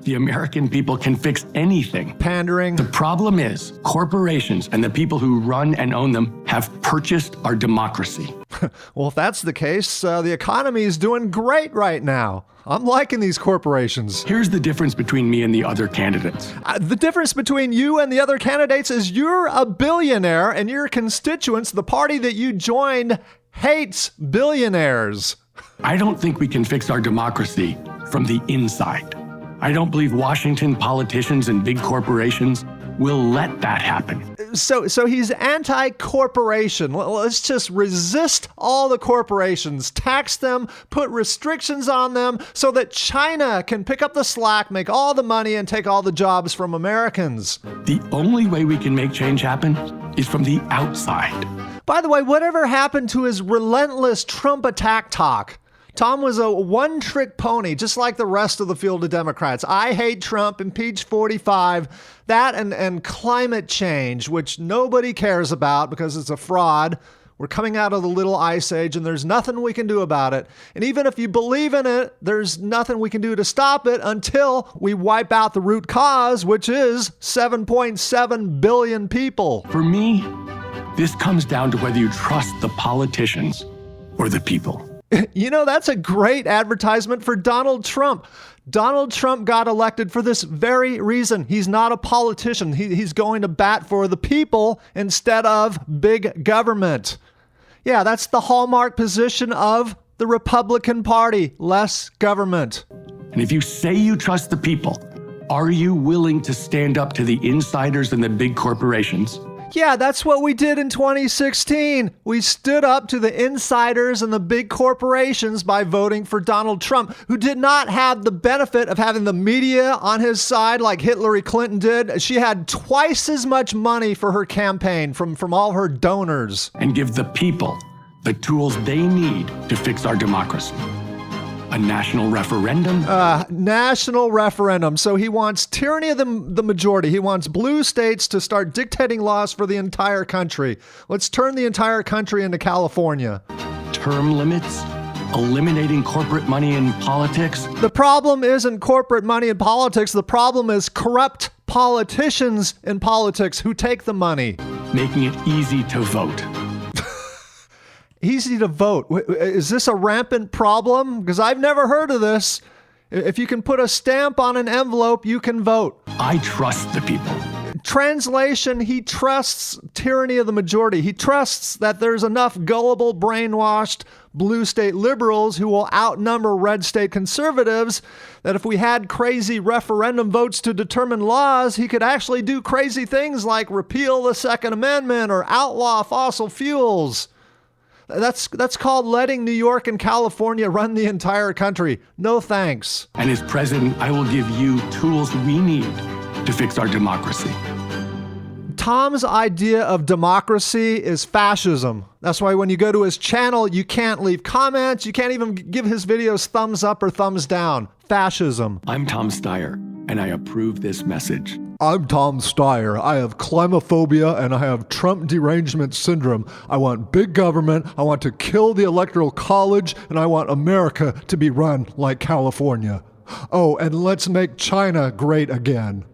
the American people can fix anything. Pandering. The problem is corporations and the people who run and own them have purchased our democracy. Well, if that's the case, the economy is doing great right now. I'm liking these corporations. Here's the difference between me and the other candidates. The difference between you and the other candidates is you're a billionaire and your constituents, the party that you joined, hates billionaires. I don't think we can fix our democracy from the inside. I don't believe Washington politicians and big corporations will let that happen. So he's anti-corporation. Let's just resist all the corporations, tax them, put restrictions on them so that China can pick up the slack, make all the money, and take all the jobs from Americans. The only way we can make change happen is from the outside. By the way, whatever happened to his relentless Trump attack talk? Tom was a one-trick pony, just like the rest of the field of Democrats. I hate Trump, impeach 45, that and climate change, which nobody cares about because it's a fraud. We're coming out of the little ice age and there's nothing we can do about it. And even if you believe in it, there's nothing we can do to stop it until we wipe out the root cause, which is 7.7 billion people. For me, this comes down to whether you trust the politicians or the people. You know, that's a great advertisement for Donald Trump. Donald Trump got elected for this very reason. He's not a politician. He's going to bat for the people instead of big government. Yeah, that's the hallmark position of the Republican Party, less government. And if you say you trust the people, are you willing to stand up to the insiders and the big corporations? Yeah, that's what we did in 2016. We stood up to the insiders and the big corporations by voting for Donald Trump, who did not have the benefit of having the media on his side like Hillary Clinton did. She had twice as much money for her campaign from all her donors. And give the people the tools they need to fix our democracy. A national referendum? National referendum. So he wants tyranny of the majority. He wants blue states to start dictating laws for the entire country. Let's turn the entire country into California. Term limits? Eliminating corporate money in politics? The problem isn't corporate money in politics. The problem is corrupt politicians in politics who take the money. Making it easy to vote. Easy to vote. Is this a rampant problem? Because I've never heard of this. If you can put a stamp on an envelope, you can vote. I trust the people. Translation, he trusts tyranny of the majority. He trusts that there's enough gullible, brainwashed blue state liberals who will outnumber red state conservatives that if we had crazy referendum votes to determine laws, he could actually do crazy things like repeal the Second Amendment or outlaw fossil fuels. That's called letting New York and California run the entire country. No thanks. And as president, I will give you tools we need to fix our democracy. Tom's idea of democracy is fascism. That's why when you go to his channel, you can't leave comments. You can't even give his videos thumbs up or thumbs down. Fascism. I'm Tom Steyer, and I approve this message. I'm Tom Steyer. I have climophobia and I have Trump derangement syndrome. I want big government. I want to kill the Electoral College, and I want America to be run like California. Oh, and let's make China great again.